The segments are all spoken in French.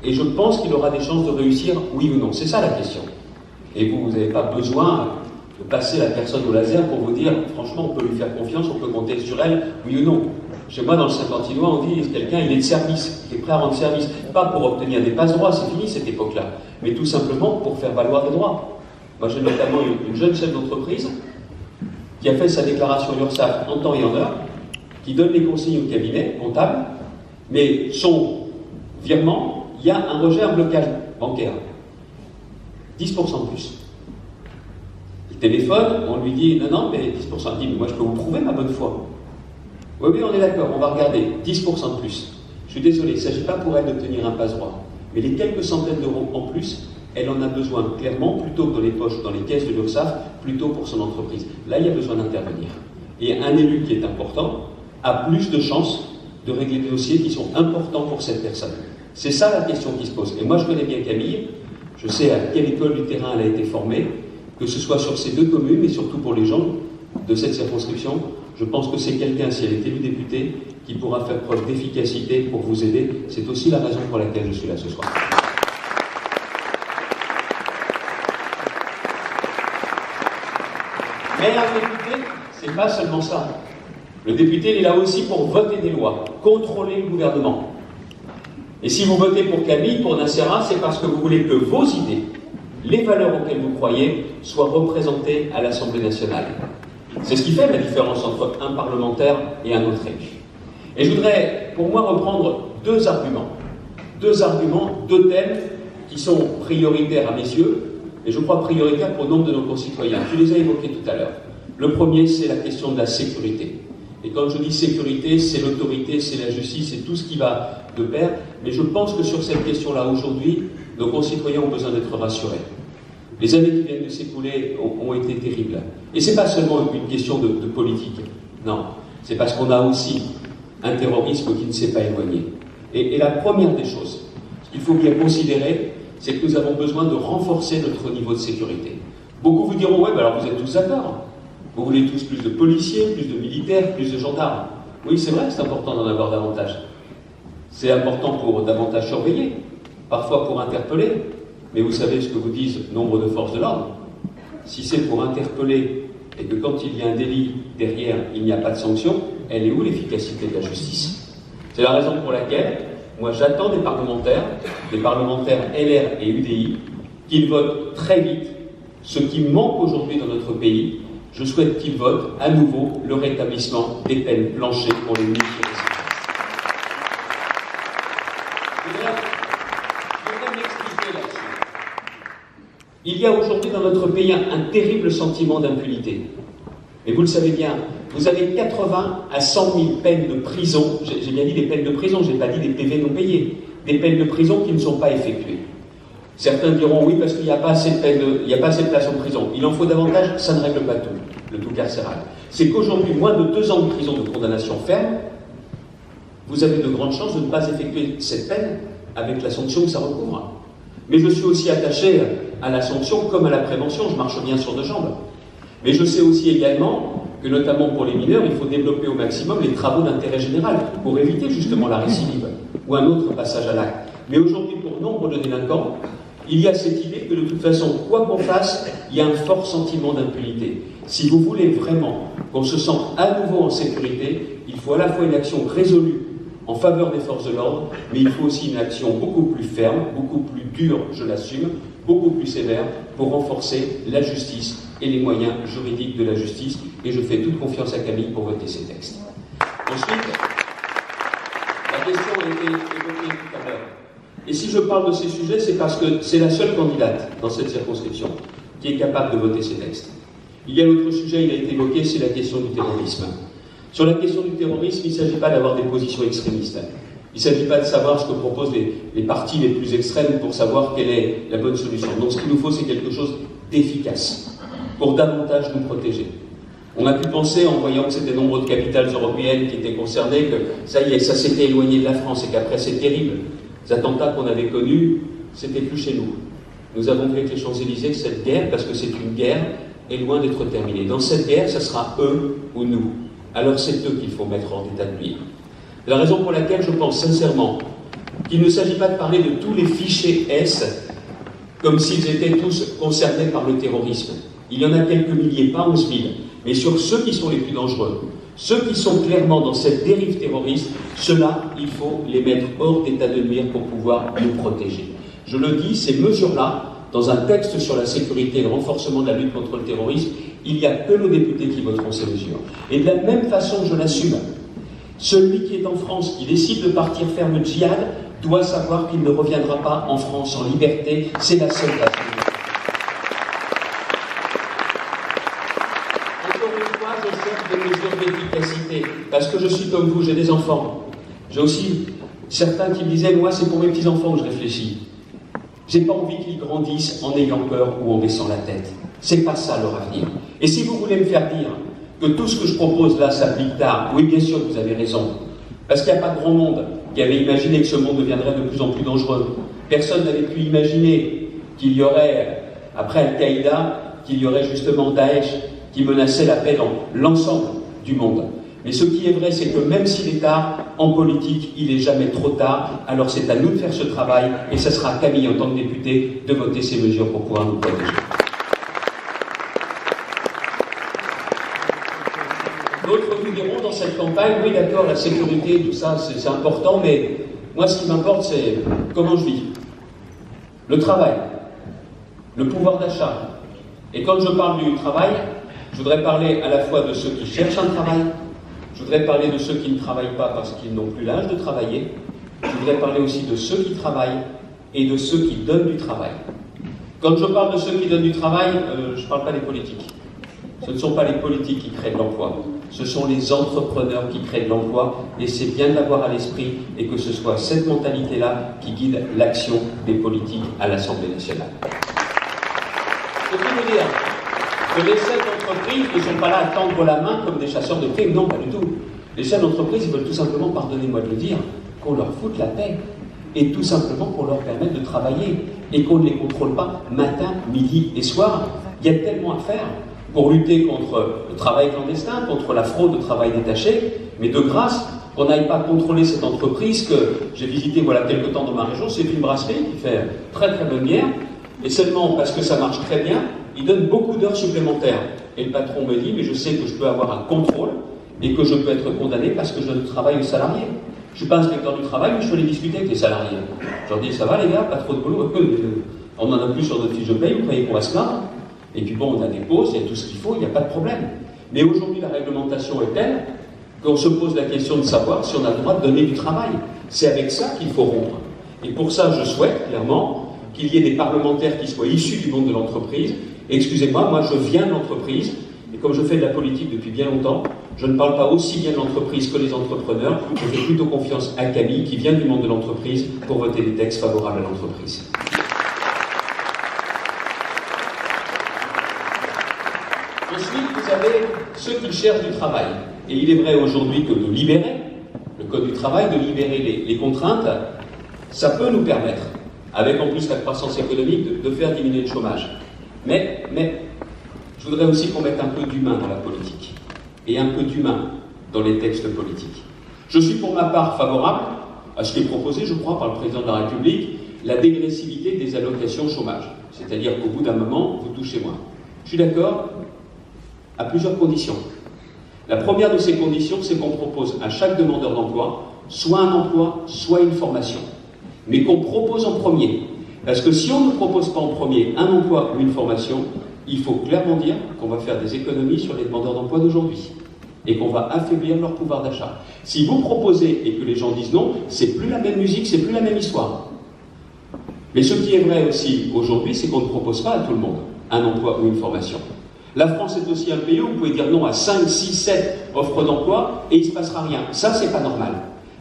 et je pense qu'il aura des chances de réussir, oui ou non. C'est ça la question. Et vous n'avez pas besoin de passer la personne au laser pour vous dire, franchement, on peut lui faire confiance, on peut compter sur elle, oui ou non. Chez moi, dans le Saint-Quentinois, on dit quelqu'un, il est de service, il est prêt à rendre service. Pas pour obtenir des passe-droits, c'est fini cette époque-là, mais tout simplement pour faire valoir des droits. Moi, j'ai notamment une jeune chef d'entreprise qui a fait sa déclaration URSSAF en temps et en heure, qui donne les consignes au cabinet comptable, mais son virement, il y a un rejet, un blocage bancaire. 10% de plus. Il téléphone, on lui dit « Non, mais 10%. » Il dit « Mais moi, je peux vous prouver ma bonne foi. » Oui, on est d'accord, on va regarder. 10% de plus. Je suis désolé, il ne s'agit pas pour elle d'obtenir un passe-droit. Mais les quelques centaines d'euros en plus, elle en a besoin clairement, plutôt que dans les poches, dans les caisses de l'URSSAF, plutôt pour son entreprise. Là, il y a besoin d'intervenir. Et un élu qui est important a plus de chances de régler des dossiers qui sont importants pour cette personne. C'est ça la question qui se pose. Et moi, je connais bien Camille, je sais à quelle école du terrain elle a été formée, que ce soit sur ces deux communes, mais surtout pour les gens de cette circonscription. Je pense que c'est quelqu'un, si elle est élue députée, qui pourra faire preuve d'efficacité pour vous aider. C'est aussi la raison pour laquelle je suis là ce soir. Mais un député, c'est pas seulement ça. Le député, il est là aussi pour voter des lois, contrôler le gouvernement. Et si vous votez pour Camille, pour Nacera, c'est parce que vous voulez que vos idées, les valeurs auxquelles vous croyez, soient représentées à l'Assemblée nationale. C'est ce qui fait la différence entre un parlementaire et un autre élu. Et je voudrais, pour moi, reprendre deux arguments, deux thèmes qui sont prioritaires à mes yeux, et je crois prioritaires pour nombre de nos concitoyens. Je les ai évoqués tout à l'heure. Le premier, c'est la question de la sécurité. Et quand je dis sécurité, c'est l'autorité, c'est la justice, c'est tout ce qui va de pair. Mais je pense que sur cette question-là, aujourd'hui, nos concitoyens ont besoin d'être rassurés. Les années qui viennent de s'écouler ont été terribles. Et ce n'est pas seulement une question de politique. Non, c'est parce qu'on a aussi un terrorisme qui ne s'est pas éloigné. Et la première des choses, ce qu'il faut bien considérer, c'est que nous avons besoin de renforcer notre niveau de sécurité. Beaucoup vous diront, ouais, ben alors vous êtes tous d'accord. Vous voulez tous plus de policiers, plus de militaires, plus de gendarmes. Oui, c'est vrai que c'est important d'en avoir davantage. C'est important pour davantage surveiller, parfois pour interpeller. Mais vous savez ce que vous disent nombre de forces de l'ordre. Si c'est pour interpeller et que quand il y a un délit derrière, il n'y a pas de sanction, elle est où l'efficacité de la justice? C'est la raison pour laquelle moi j'attends des parlementaires LR et UDI, qu'ils votent très vite ce qui manque aujourd'hui dans notre pays. Je souhaite qu'ils votent à nouveau le rétablissement des peines planchées pour les ministres. Il y a aujourd'hui dans notre pays un terrible sentiment d'impunité. Mais vous le savez bien, vous avez 80 à 100 000 peines de prison, j'ai bien dit des peines de prison, je n'ai pas dit des PV non payés, des peines de prison qui ne sont pas effectuées. Certains diront oui parce qu'il n'y a pas assez de peines, il n'y a pas assez de places en prison. Il en faut davantage, ça ne règle pas tout, le tout carcéral. C'est qu'aujourd'hui, moins de 2 ans de prison de condamnation ferme, vous avez de grandes chances de ne pas effectuer cette peine avec la sanction que ça recouvre. Mais je suis aussi attaché à la sanction comme à la prévention, je marche bien sur 2 jambes. Mais je sais aussi également que, notamment pour les mineurs, il faut développer au maximum les travaux d'intérêt général pour éviter justement la récidive ou un autre passage à l'acte. Mais aujourd'hui, pour nombre de délinquants, il y a cette idée que de toute façon, quoi qu'on fasse, il y a un fort sentiment d'impunité. Si vous voulez vraiment qu'on se sente à nouveau en sécurité, il faut à la fois une action résolue en faveur des forces de l'ordre, mais il faut aussi une action beaucoup plus ferme, beaucoup plus dure, je l'assume, beaucoup plus sévère, pour renforcer la justice et les moyens juridiques de la justice. Et je fais toute confiance à Camille pour voter ces textes. Ensuite, la question a été évoquée tout à l'heure. Et si je parle de ces sujets, c'est parce que c'est la seule candidate dans cette circonscription qui est capable de voter ces textes. Il y a l'autre sujet, il a été évoqué, c'est la question du terrorisme. Sur la question du terrorisme, il ne s'agit pas d'avoir des positions extrémistes. Il ne s'agit pas de savoir ce que proposent les partis les plus extrêmes pour savoir quelle est la bonne solution. Donc ce qu'il nous faut, c'est quelque chose d'efficace pour davantage nous protéger. On a pu penser, en voyant que c'était nombre de capitales européennes qui étaient concernées, que ça y est, ça s'était éloigné de la France et qu'après c'est terrible. Les attentats qu'on avait connus, c'était plus chez nous. Nous avons vu avec les Champs-Élysées que cette guerre, parce que c'est une guerre, est loin d'être terminée. Dans cette guerre, ça sera eux ou nous. Alors c'est eux qu'il faut mettre hors d'état de nuire. C'est la raison pour laquelle je pense sincèrement qu'il ne s'agit pas de parler de tous les fichés S comme s'ils étaient tous concernés par le terrorisme. Il y en a quelques milliers, pas 11 000, mais sur ceux qui sont les plus dangereux, ceux qui sont clairement dans cette dérive terroriste, ceux-là, il faut les mettre hors d'état de nuire pour pouvoir nous protéger. Je le dis, ces mesures-là, dans un texte sur la sécurité et le renforcement de la lutte contre le terrorisme, il n'y a que nos députés qui voteront ces mesures. Et de la même façon, je l'assume, celui qui est en France, qui décide de partir faire le djihad, doit savoir qu'il ne reviendra pas en France en liberté. C'est la seule façon. Encore une fois, je cherche des mesures d'efficacité, parce que je suis comme vous, j'ai des enfants. J'ai aussi certains qui me disaient, moi c'est pour mes petits-enfants que je réfléchis. J'ai pas envie qu'ils grandissent en ayant peur ou en baissant la tête. C'est pas ça leur avenir. Et si vous voulez me faire dire que tout ce que je propose là s'applique tard, oui bien sûr vous avez raison. Parce qu'il n'y a pas grand monde qui avait imaginé que ce monde deviendrait de plus en plus dangereux. Personne n'avait pu imaginer qu'il y aurait, après Al-Qaïda, qu'il y aurait justement Daesh qui menaçait la paix dans l'ensemble du monde. Mais ce qui est vrai, c'est que même s'il est tard, en politique, il n'est jamais trop tard. Alors c'est à nous de faire ce travail, et ce sera à Camille, en tant que député, de voter ces mesures pour pouvoir nous protéger. D'autres nous diront dans cette campagne, oui d'accord, la sécurité, tout ça, c'est important, mais moi ce qui m'importe, c'est comment je vis. Le travail, le pouvoir d'achat. Et quand je parle du travail, je voudrais parler à la fois de ceux qui cherchent un travail, je voudrais parler de ceux qui ne travaillent pas parce qu'ils n'ont plus l'âge de travailler, je voudrais parler aussi de ceux qui travaillent et de ceux qui donnent du travail. Quand je parle de ceux qui donnent du travail, je ne parle pas des politiques. Ce ne sont pas les politiques qui créent de l'emploi, ce sont les entrepreneurs qui créent de l'emploi, et c'est bien de l'avoir à l'esprit, et que ce soit cette mentalité-là qui guide l'action des politiques à l'Assemblée nationale. Ce qui veut dire que les chefs d'entreprise ne sont pas là à tendre la main comme des chasseurs de primes, non, pas du tout. Les chefs d'entreprise, ils veulent tout simplement, pardonnez-moi de le dire, qu'on leur foute la paix, et tout simplement qu'on leur permette de travailler, et qu'on ne les contrôle pas matin, midi et soir. Il y a tellement à faire pour lutter contre le travail clandestin, contre la fraude au travail détaché, mais de grâce, qu'on n'aille pas contrôler cette entreprise que j'ai visitée voilà quelque temps dans ma région. C'est une brasserie qui fait très très bonne bière, et seulement parce que ça marche très bien, il donne beaucoup d'heures supplémentaires. Et le patron me dit, mais je sais que je peux avoir un contrôle et que je peux être condamné parce que je donne du travail aux salariés. Je ne suis pas inspecteur du travail, mais je peux les discuter avec les salariés. Je leur dis, ça va les gars, pas trop de boulot, on en a plus sur notre fiche de paye, vous croyez qu'on va se plaindre? Et puis bon, on a des pauses, il y a tout ce qu'il faut, il n'y a pas de problème. Mais aujourd'hui, la réglementation est telle qu'on se pose la question de savoir si on a le droit de donner du travail. C'est avec ça qu'il faut rompre. Et pour ça, je souhaite clairement qu'il y ait des parlementaires qui soient issus du monde de l'entreprise. Excusez-moi, moi je viens de l'entreprise, et comme je fais de la politique depuis bien longtemps, je ne parle pas aussi bien de l'entreprise que les entrepreneurs. Je fais plutôt confiance à Camille, qui vient du monde de l'entreprise, pour voter des textes favorables à l'entreprise. Ensuite, vous avez ceux qui cherchent du travail. Et il est vrai aujourd'hui que de libérer le Code du travail, de libérer les contraintes, ça peut nous permettre, avec en plus la croissance économique, de faire diminuer le chômage. Mais je voudrais aussi qu'on mette un peu d'humain dans la politique, et un peu d'humain dans les textes politiques. Je suis pour ma part favorable à ce qui est proposé, je crois, par le président de la République, la dégressivité des allocations chômage. C'est-à-dire qu'au bout d'un moment, vous touchez moins. Je suis d'accord à plusieurs conditions. La première de ces conditions, c'est qu'on propose à chaque demandeur d'emploi soit un emploi, soit une formation. Mais qu'on propose en premier. Parce que si on ne propose pas en premier un emploi ou une formation, il faut clairement dire qu'on va faire des économies sur les demandeurs d'emploi d'aujourd'hui. Et qu'on va affaiblir leur pouvoir d'achat. Si vous proposez et que les gens disent non, c'est plus la même musique, c'est plus la même histoire. Mais ce qui est vrai aussi aujourd'hui, c'est qu'on ne propose pas à tout le monde un emploi ou une formation. La France est aussi un pays où vous pouvez dire non à 5, 6, 7 offres d'emploi et il ne se passera rien. Ça, c'est pas normal.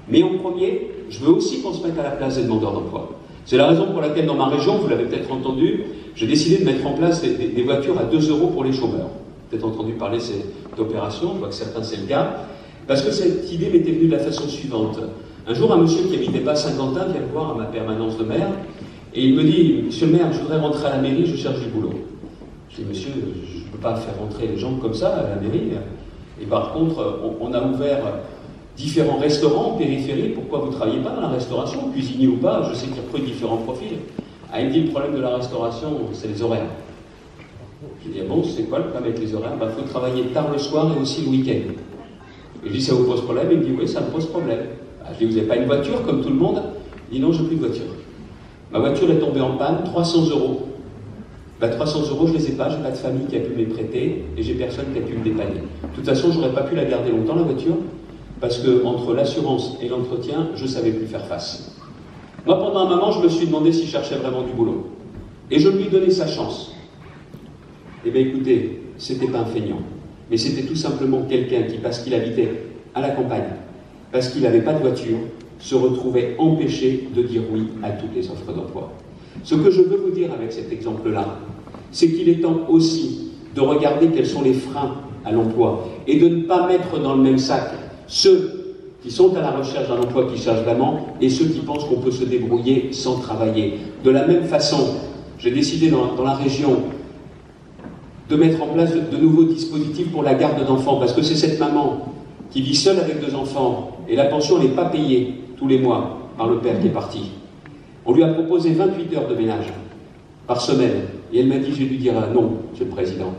Mais en premier, je veux aussi qu'on se mette à la place des demandeurs d'emploi. C'est la raison pour laquelle dans ma région, vous l'avez peut-être entendu, j'ai décidé de mettre en place des voitures à 2 € pour les chômeurs. Vous avez peut-être entendu parler de cette opération, je vois que certains c'est le cas. Parce que cette idée m'était venue de la façon suivante. Un jour, un monsieur qui habitait pas Saint-Quentin vient me voir à ma permanence de maire et il me dit « Monsieur le maire, je voudrais rentrer à la mairie, je cherche du boulot. » Je dis « Monsieur, je ne peux pas faire rentrer les gens comme ça à la mairie. » Et par contre, on a ouvert différents restaurants en périphérie, pourquoi vous ne travaillez pas dans la restauration, cuisinier ou pas, je sais qu'il recrute différents profils. Ah, il me dit le problème de la restauration, c'est les horaires. Je dis, ah bon, c'est quoi le problème avec les horaires? Il faut travailler tard le soir et aussi le week-end. Et je dis, ça vous pose problème? Il me dit, oui, ça me pose problème. Ah, je dis, vous n'avez pas une voiture comme tout le monde? Il dit, non, je n'ai plus de voiture. Ma voiture est tombée en panne, 300 €. 300 €, je ne les ai pas, je n'ai pas de famille qui a pu me les prêter et j'ai personne qui a pu me dépanner. De toute façon, je n'aurais pas pu la garder longtemps, la voiture, parce que entre l'assurance et l'entretien, je ne savais plus faire face. Moi, pendant un moment, je me suis demandé s'il cherchait vraiment du boulot. Et je lui ai donné sa chance. Eh bien, écoutez, c'était pas un feignant, mais c'était tout simplement quelqu'un qui, parce qu'il habitait à la campagne, parce qu'il n'avait pas de voiture, se retrouvait empêché de dire oui à toutes les offres d'emploi. Ce que je veux vous dire avec cet exemple-là, c'est qu'il est temps aussi de regarder quels sont les freins à l'emploi et de ne pas mettre dans le même sac ceux qui sont à la recherche d'un emploi, qui cherchent vraiment, et ceux qui pensent qu'on peut se débrouiller sans travailler. De la même façon, j'ai décidé dans la région de mettre en place de nouveaux dispositifs pour la garde d'enfants, parce que c'est cette maman qui vit seule avec 2 enfants, et la pension n'est pas payée tous les mois par le père qui est parti. On lui a proposé 28 heures de ménage par semaine, et elle m'a dit, j'ai dû dire non, Monsieur le Président.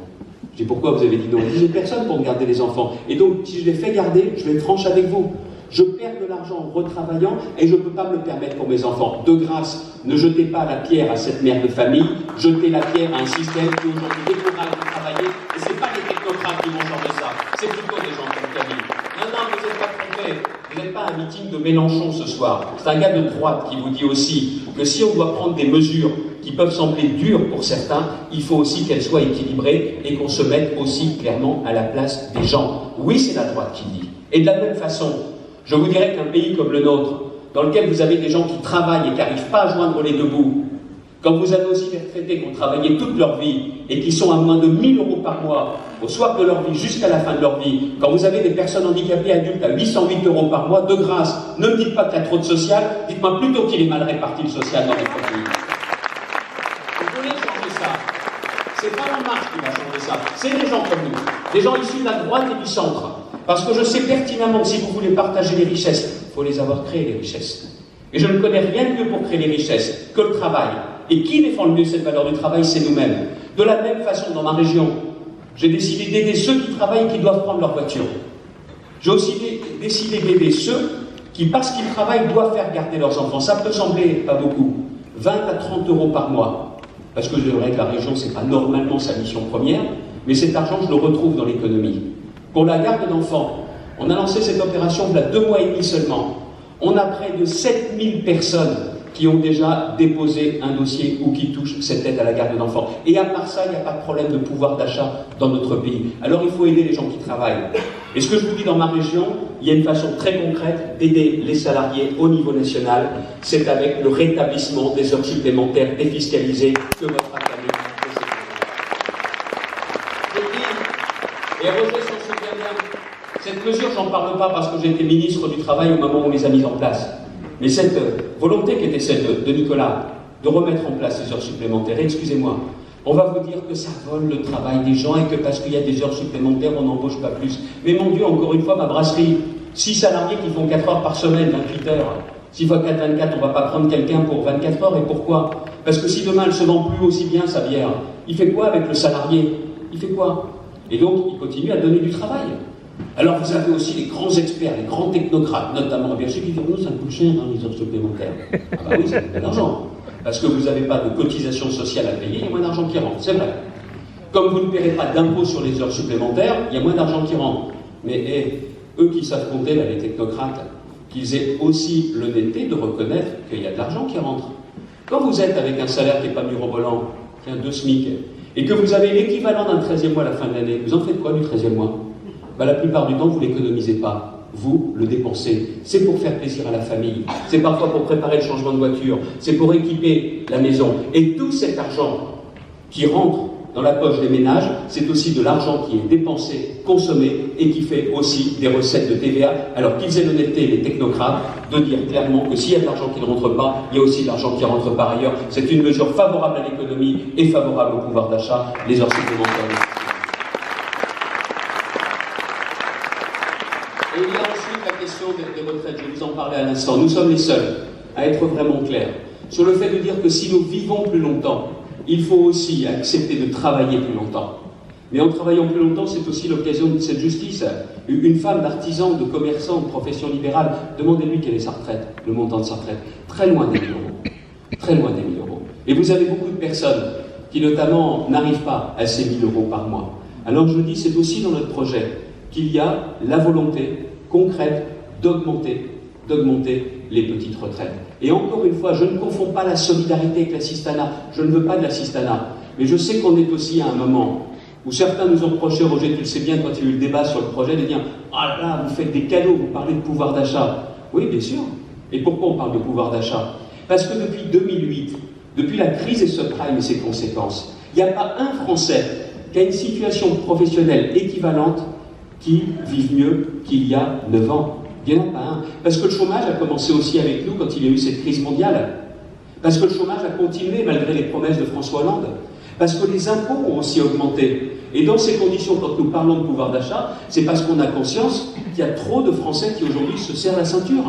Je dis, pourquoi vous avez dit non? Elle dit, j'ai personne pour me garder les enfants, et donc si je les fais garder, je vais être franche avec vous. Je perds de l'argent en retravaillant et je ne peux pas me le permettre pour mes enfants. De grâce, ne jetez pas la pierre à cette mère de famille, jetez la pierre à un système qui aujourd'hui décourage de travailler, et ce n'est pas les technocrates qui vont changer ça, c'est plutôt des gens comme Camille. Non, vous n'êtes pas trompés, vous n'êtes pas à un meeting de Mélenchon ce soir. C'est un gars de droite qui vous dit aussi que si on doit prendre des mesures qui peuvent sembler dures pour certains, il faut aussi qu'elles soient équilibrées et qu'on se mette aussi clairement à la place des gens. Oui, c'est la droite qui dit. Et de la même façon, je vous dirais qu'un pays comme le nôtre, dans lequel vous avez des gens qui travaillent et qui n'arrivent pas à joindre les 2 bouts, quand vous avez aussi des retraités qui ont travaillé toute leur vie et qui sont à moins de 1 000 € par mois au soir de leur vie jusqu'à la fin de leur vie, quand vous avez des personnes handicapées adultes à 808 € par mois, de grâce, ne me dites pas qu'il y a trop de social, dites-moi plutôt qu'il est mal réparti le social dans notre pays. Vous voulez changer ça? C'est pas la marche qui va changer ça, c'est des gens comme nous, des gens issus de la droite et du centre. Parce que je sais pertinemment que si vous voulez partager les richesses, il faut les avoir créées, les richesses. Et je ne connais rien de mieux pour créer les richesses que le travail. Et qui défend le mieux cette valeur du travail, c'est nous-mêmes. De la même façon, dans ma région, j'ai décidé d'aider ceux qui travaillent et qui doivent prendre leur voiture. J'ai aussi décidé d'aider ceux qui, parce qu'ils travaillent, doivent faire garder leurs enfants. Ça peut sembler pas beaucoup. 20 à 30 € par mois. Parce que je dirais que la région, ce n'est pas normalement sa mission première, mais cet argent, je le retrouve dans l'économie. Pour la garde d'enfants, on a lancé cette opération il y a 2 mois et demi seulement. On a près de 7000 personnes qui ont déjà déposé un dossier ou qui touchent cette aide à la garde d'enfants. Et à part ça, il n'y a pas de problème de pouvoir d'achat dans notre pays. Alors il faut aider les gens qui travaillent. Et ce que je vous dis dans ma région, il y a une façon très concrète d'aider les salariés au niveau national. C'est avec le rétablissement des heures supplémentaires défiscalisées que votre académie fait. Je dis, et Roger s'en souvient bien, cette mesure, j'en parle pas parce que j'étais ministre du Travail au moment où on les a mises en place. Mais cette volonté qui était celle de Nicolas, de remettre en place ces heures supplémentaires, excusez-moi, on va vous dire que ça vole le travail des gens et que parce qu'il y a des heures supplémentaires, on n'embauche pas plus. Mais mon Dieu, encore une fois, ma brasserie, 6 salariés qui font 4 heures par semaine, 28 heures, 6 x 4, 24, on ne va pas prendre quelqu'un pour 24 heures. Et pourquoi? Parce que si demain elle ne se vend plus aussi bien sa bière, il fait quoi avec le salarié? Il fait quoi? Et donc, il continue à donner du travail. Alors vous avez aussi les grands experts, les grands technocrates, notamment bien sûr qui disent non, ça coûte cher les heures supplémentaires. Ah bah oui, ça coûte de l'argent. Parce que vous n'avez pas de cotisation sociale à payer, il y a moins d'argent qui rentre, c'est vrai. Comme vous ne paierez pas d'impôts sur les heures supplémentaires, il y a moins d'argent qui rentre. Mais eux qui savent compter, là, les technocrates, qu'ils aient aussi l'honnêteté de reconnaître qu'il y a de l'argent qui rentre. Quand vous êtes avec un salaire qui n'est pas mirobolant, qui est 2 SMIC, et que vous avez l'équivalent d'un 13e mois à la fin de l'année, vous en faites quoi du 13e mois? Ben, la plupart du temps, vous ne l'économisez pas. Vous le dépensez. C'est pour faire plaisir à la famille. C'est parfois pour préparer le changement de voiture. C'est pour équiper la maison. Et tout cet argent qui rentre dans la poche des ménages, c'est aussi de l'argent qui est dépensé, consommé et qui fait aussi des recettes de TVA. Alors qu'ils aient l'honnêteté, les technocrates, de dire clairement que s'il y a de l'argent qui ne rentre pas, il y a aussi de l'argent qui rentre par ailleurs. C'est une mesure favorable à l'économie et favorable au pouvoir d'achat, les heures supplémentaires. Et il y a ensuite la question question des retraites, je vous en parlais à l'instant. Nous sommes les seuls à être vraiment clairs sur le fait de dire que si nous vivons plus longtemps, il faut aussi accepter de travailler plus longtemps. Mais en travaillant plus longtemps, c'est aussi l'occasion de cette justice. Une femme d'artisan, de commerçant, de profession libérale, demandez-lui quelle est sa retraite, le montant de sa retraite. Très loin des 1 000 euros. Très loin des 1 000 euros. Et vous avez beaucoup de personnes qui, notamment, n'arrivent pas à ces 1 000 euros par mois. Alors je dis, c'est aussi dans notre projet qu'il y a la volonté concrète d'augmenter les petites retraites. Et encore une fois, je ne confonds pas la solidarité avec l'assistanat. Je ne veux pas de l'assistanat. Mais je sais qu'on est aussi à un moment où certains nous ont reproché, Roger, tu le sais bien, quand il y a eu le débat sur le projet, de dire « Ah là là, vous faites des cadeaux, vous parlez de pouvoir d'achat. » Oui, bien sûr. Et pourquoi on parle de pouvoir d'achat? Parce que depuis 2008, depuis la crise des subprimes et ses conséquences, il n'y a pas un Français qui a une situation professionnelle équivalente qui vive mieux qu'il y a 9 ans. Il n'y en a pas un. Parce que le chômage a commencé aussi avec nous quand il y a eu cette crise mondiale. Parce que le chômage a continué malgré les promesses de François Hollande. Parce que les impôts ont aussi augmenté. Et dans ces conditions, quand nous parlons de pouvoir d'achat, c'est parce qu'on a conscience qu'il y a trop de Français qui aujourd'hui se serrent la ceinture.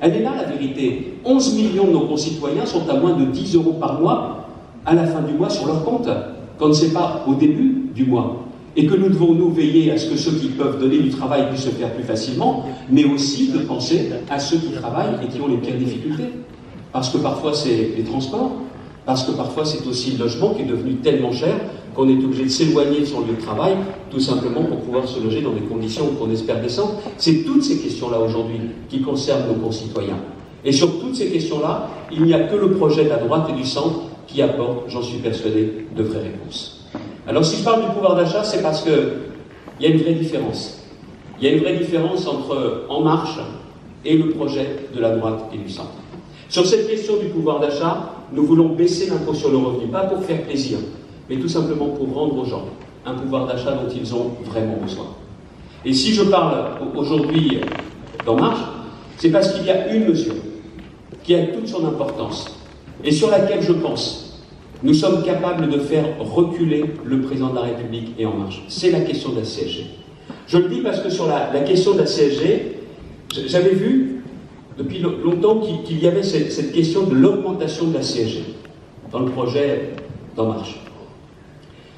Elle est là la vérité. 11 millions de nos concitoyens sont à moins de 10 euros par mois à la fin du mois sur leur compte, quand ce n'est pas au début du mois. Et que nous devons nous veiller à ce que ceux qui peuvent donner du travail puissent se faire plus facilement, mais aussi de penser à ceux qui travaillent et qui ont les pires difficultés. Parce que parfois c'est les transports, parce que parfois c'est aussi le logement qui est devenu tellement cher qu'on est obligé de s'éloigner de son lieu de travail, tout simplement pour pouvoir se loger dans des conditions qu'on espère décentes. C'est toutes ces questions-là aujourd'hui qui concernent nos concitoyens. Et sur toutes ces questions-là, il n'y a que le projet de la droite et du centre qui apporte, j'en suis persuadé, de vraies réponses. Alors si je parle du pouvoir d'achat, c'est parce qu'il y a une vraie différence. Il y a une vraie différence entre En Marche et le projet de la droite et du centre. Sur cette question du pouvoir d'achat, nous voulons baisser l'impôt sur le revenu, pas pour faire plaisir, mais tout simplement pour rendre aux gens un pouvoir d'achat dont ils ont vraiment besoin. Et si je parle aujourd'hui d'En Marche, c'est parce qu'il y a une mesure qui a toute son importance et sur laquelle je pense nous sommes capables de faire reculer le président de la République et En Marche. C'est la question de la CSG. Je le dis parce que sur la question de la CSG, j'avais vu depuis longtemps qu'il y avait cette question de l'augmentation de la CSG dans le projet d'En Marche.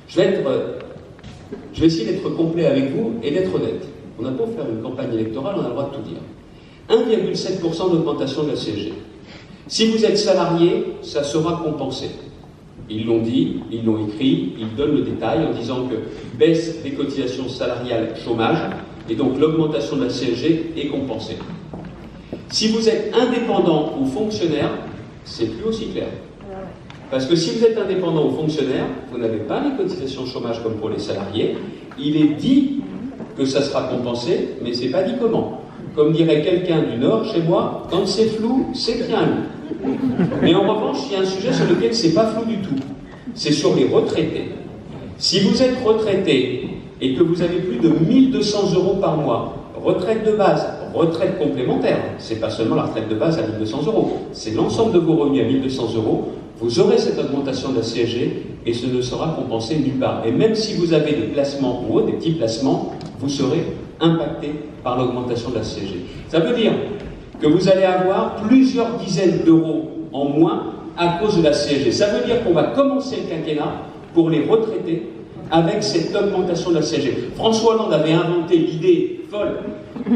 Je vais essayer d'être complet avec vous et d'être honnête. On n'a pas faire une campagne électorale, on a le droit de tout dire. 1,7% d'augmentation de la CSG. Si vous êtes salarié, ça sera compensé. Ils l'ont dit, ils l'ont écrit, ils donnent le détail en disant que baisse des cotisations salariales chômage et donc l'augmentation de la CSG est compensée. Si vous êtes indépendant ou fonctionnaire, c'est plus aussi clair. Parce que si vous êtes indépendant ou fonctionnaire, vous n'avez pas les cotisations chômage comme pour les salariés. Il est dit que ça sera compensé, mais c'est pas dit comment. Comme dirait quelqu'un du Nord chez moi, quand c'est flou, c'est bien loup. Mais en revanche, il y a un sujet sur lequel c'est pas flou du tout. C'est sur les retraités. Si vous êtes retraité et que vous avez plus de 1 200 euros par mois, retraite de base, retraite complémentaire, c'est pas seulement la retraite de base à 1 200 euros, c'est l'ensemble de vos revenus à 1 200 euros, vous aurez cette augmentation de la CSG et ce ne sera compensé nulle part. Et même si vous avez des placements ou des petits placements, vous serez impacté par l'augmentation de la CSG. Ça veut dire que vous allez avoir plusieurs dizaines d'euros en moins à cause de la CSG. Ça veut dire qu'on va commencer le quinquennat pour les retraités avec cette augmentation de la CSG. François Hollande avait inventé l'idée folle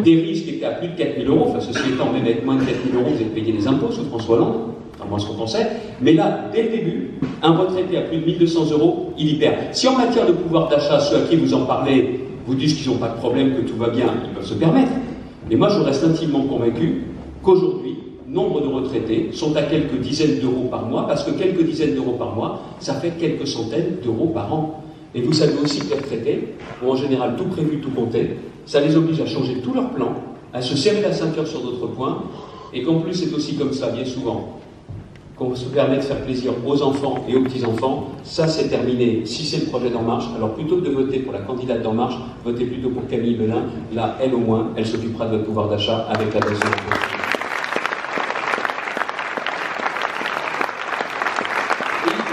des riches qui étaient à plus de 4 000 euros. Enfin, ceci étant, même avec moins de 4 000 euros, vous êtes payé des impôts sous François Hollande. Enfin, moi, ce qu'on pensait. Mais là, dès le début, un retraité à plus de 1 200 euros, il y perd. Si en matière de pouvoir d'achat, ceux à qui vous en parlez vous disent qu'ils n'ont pas de problème, que tout va bien, ils peuvent se permettre. Mais moi, je reste intimement convaincu qu'aujourd'hui, nombre de retraités sont à quelques dizaines d'euros par mois, parce que quelques dizaines d'euros par mois, ça fait quelques centaines d'euros par an. Et vous savez aussi que les retraités ont en général tout prévu, tout compté. Ça les oblige à changer tous leurs plans, à se serrer la ceinture sur d'autres points, et qu'en plus, c'est aussi comme ça, bien souvent, qu'on se permet de faire plaisir aux enfants et aux petits-enfants. Ça, c'est terminé. Si c'est le projet d'En Marche, alors plutôt que de voter pour la candidate d'En Marche, votez plutôt pour Camille Belin. Là, elle au moins, elle s'occupera de votre pouvoir d'achat avec la baisse de l'impôt.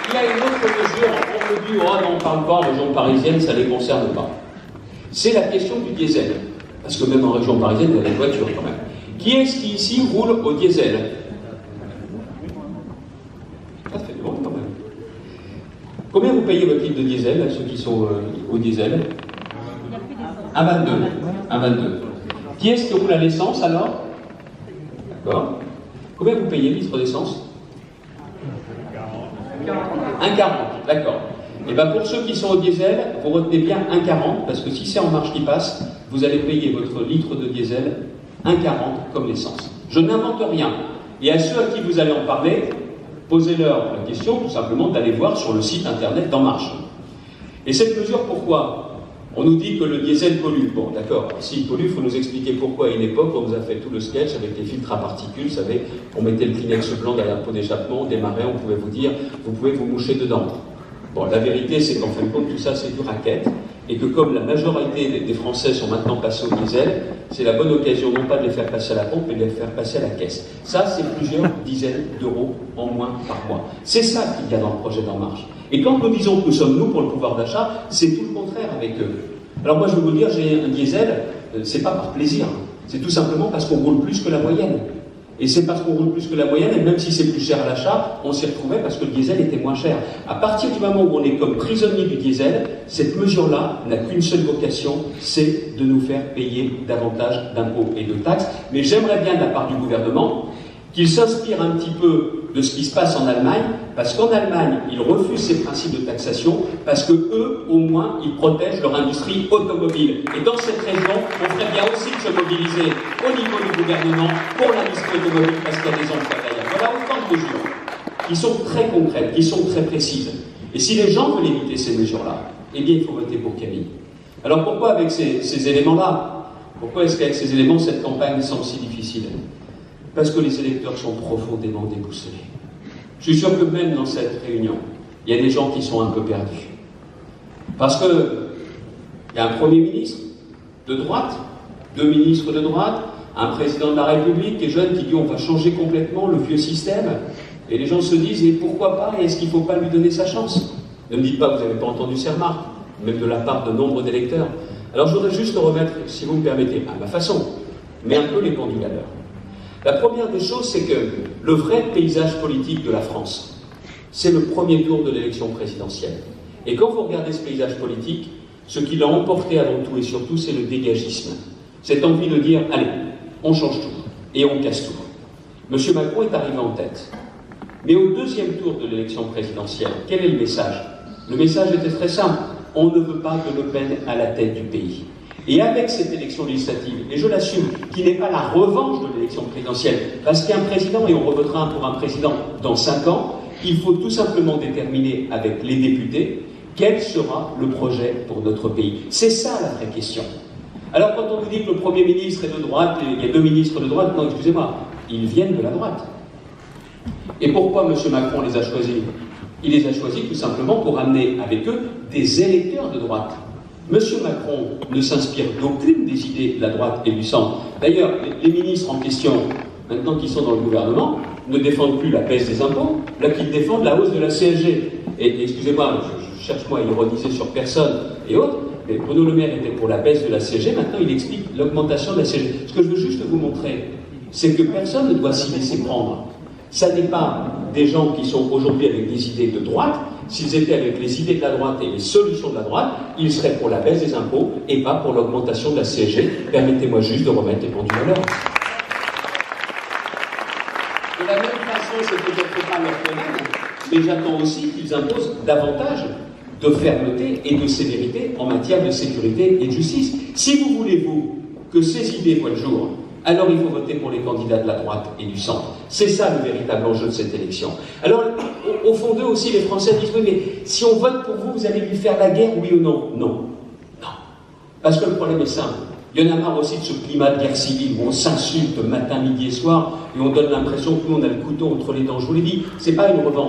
Il y a une autre mesure, on me dit, oh non, on ne parle pas en région parisienne, ça ne les concerne pas. C'est la question du diesel. Parce que même en région parisienne, il y a des voitures quand même. Qui est-ce qui ici roule au diesel? Ça fait du monde quand même. Combien vous payez votre litre de diesel, là, ceux qui sont au diesel? 1,22. 1,22. Qui est-ce qui roule à l'essence alors? D'accord. Combien vous payez le litre d'essence? 1,40. D'accord. Et bien pour ceux qui sont au diesel, vous retenez bien 1,40, parce que si c'est En Marche qui passe, vous allez payer votre litre de diesel 1,40 comme l'essence. Je n'invente rien. Et à ceux à qui vous allez en parler, posez-leur la question tout simplement d'aller voir sur le site internet d'En Marche. Et cette mesure, pourquoi? On nous dit que le diesel pollue. Bon, d'accord, s'il pollue, il faut nous expliquer pourquoi. À une époque, on nous a fait tout le sketch avec les filtres à particules, vous savez, on mettait le Kleenex blanc dans la pot d'échappement, on démarrait, on pouvait vous dire, vous pouvez vous moucher dedans. Bon, la vérité, c'est qu'en fin de compte, tout ça, c'est du racket, et que comme la majorité des Français sont maintenant passés au diesel, c'est la bonne occasion, non pas de les faire passer à la pompe, mais de les faire passer à la caisse. Ça, c'est plusieurs dizaines d'euros en moins par mois. C'est ça qu'il y a dans le projet d'En Marche. Et quand nous disons que nous sommes nous pour le pouvoir d'achat, c'est tout le contraire avec eux. Alors moi, je vais vous dire, j'ai un diesel, c'est pas par plaisir, c'est tout simplement parce qu'on roule plus que la moyenne. Et c'est parce qu'on roule plus que la moyenne, et même si c'est plus cher à l'achat, on s'y retrouvait parce que le diesel était moins cher. À partir du moment où on est comme prisonnier du diesel, cette mesure-là n'a qu'une seule vocation, c'est de nous faire payer davantage d'impôts et de taxes. Mais j'aimerais bien de la part du gouvernement qu'il s'inspire un petit peu de ce qui se passe en Allemagne, parce qu'en Allemagne, ils refusent ces principes de taxation, parce que eux, au moins, ils protègent leur industrie automobile. Et dans cette région, on ferait bien aussi de se mobiliser au niveau du gouvernement pour l'industrie automobile, parce qu'il y a des emplois derrière. Voilà autant de mesures qui sont très concrètes, qui sont très précises. Et si les gens veulent éviter ces mesures-là, eh bien, il faut voter pour Camille. Alors pourquoi avec ces éléments-là? Pourquoi est-ce qu'avec ces éléments, cette campagne semble si difficile? Parce que les électeurs sont profondément déboussolés. Je suis sûr que même dans cette réunion, il y a des gens qui sont un peu perdus. Parce qu'il y a un Premier ministre de droite, 2 ministres de droite, un président de la République qui est jeune, qui dit on va changer complètement le vieux système. Et les gens se disent, et pourquoi pas, et est-ce qu'il ne faut pas lui donner sa chance? Ne me dites pas que vous n'avez pas entendu ces remarques, même de la part de nombre d'électeurs. Alors je voudrais juste le remettre, si vous me permettez, à ma façon, mais un peu les pendules à l'heure. La première des choses, c'est que le vrai paysage politique de la France, c'est le premier tour de l'élection présidentielle. Et quand vous regardez ce paysage politique, ce qui l'a emporté avant tout et surtout, c'est le dégagisme. Cette envie de dire, allez, on change tout, et on casse tout. M. Macron est arrivé en tête. Mais au deuxième tour de l'élection présidentielle, quel est le message? Le message était très simple. On ne veut pas de Le Pen à la tête du pays. Et avec cette élection législative, et je l'assume, qui n'est pas la revanche de l'élection présidentielle, parce qu'il y a un président et on revotera pour un président dans 5 ans, il faut tout simplement déterminer avec les députés quel sera le projet pour notre pays. C'est ça la vraie question. Alors quand on nous dit que le Premier ministre est de droite, il y a 2 ministres de droite, non, excusez-moi, ils viennent de la droite. Et pourquoi M. Macron les a choisis? Il les a choisis tout simplement pour amener avec eux des électeurs de droite. M. Macron ne s'inspire d'aucune des idées de la droite et du centre. D'ailleurs, les ministres en question, maintenant qu'ils sont dans le gouvernement, ne défendent plus la baisse des impôts, là qu'ils défendent la hausse de la CSG. Et excusez-moi, je cherche moi à ironiser sur personne et autres, mais Bruno Le Maire était pour la baisse de la CSG, maintenant il explique l'augmentation de la CSG. Ce que je veux juste vous montrer, c'est que personne ne doit s'y laisser prendre. Ça n'est pas des gens qui sont aujourd'hui avec des idées de droite. S'ils étaient avec les idées de la droite et les solutions de la droite, ils seraient pour la baisse des impôts et pas pour l'augmentation de la CSG. Permettez-moi juste de remettre les pendules à l'heure. De la même façon, c'est peut-être pas leur domaine, mais j'attends aussi qu'ils imposent davantage de fermeté et de sévérité en matière de sécurité et de justice. Si vous voulez, vous, que ces idées voient le jour, alors il faut voter pour les candidats de la droite et du centre. C'est ça le véritable enjeu de cette élection. Alors, au fond d'eux aussi, les Français disent, oui, mais si on vote pour vous, vous allez lui faire la guerre, oui ou non? Non. Non. Parce que le problème est simple. Il y en a marre aussi de ce climat de guerre civile où on s'insulte matin, midi et soir et on donne l'impression que nous, on a le couteau entre les dents. Je vous l'ai dit, c'est pas une revanche.